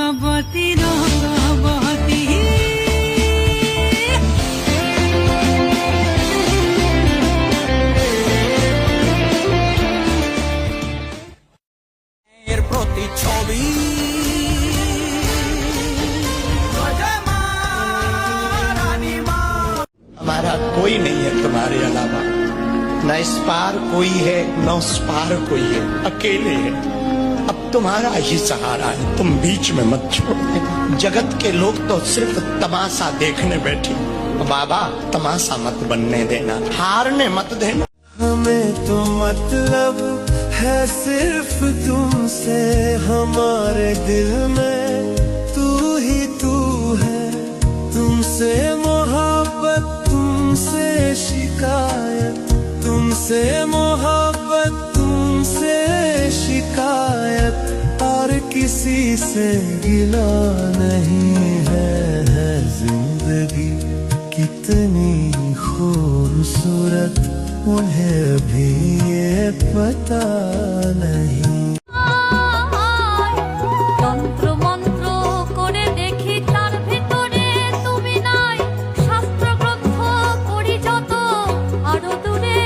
রঙ্গবতী রঙ্গবতী এর প্রতিচ্ছবি हमारा कोई नहीं है तुम्हारे अलावा, न इस पार कोई है न उस पार कोई है, अकेले है। अब तुम्हारा ही सहारा है, तुम बीच में मत छोड़ देना। जगत के लोग तो सिर्फ तमाशा देखने बैठे, बाबा तमाशा मत बनने देना, हारने मत देना। हमें तो मतलब है सिर्फ तुमसे, हमारे दिल में तू ही तू है। तुमसे मोहब्बत, तुमसे शिकायत, तुमसे मोहब्बत, तुमसे शिकायत, और किसी से गिला नहीं है। जिंदगी कितनी खूबसूरत, उन्हें भी ये पता नहीं। তন্ত্র মন্ত্র করে দেখি তার ভিতরে তুমি নাই, শাস্ত্র গ্রন্থ পড়ি যত আরো দূরে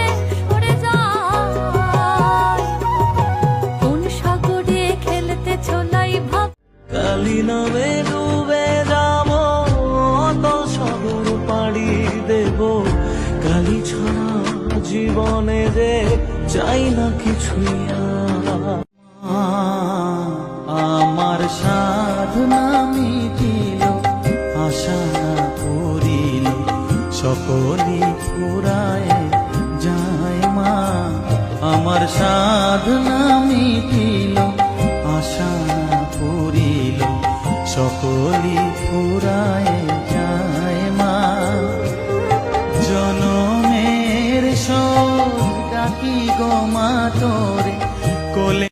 সরে যায়। কোন সাগরে খেলতে ছোলাই ভাব কালি নামে ডুবে যাব, অতল সাগর পাড়ি দেব। কালি ছাড়া জীবনে যে চাই না কিছুই আর। আমার সাধনা মিটিল, আশা না করিল, সকলই ফুরায় যায় মা। আমার সাধনা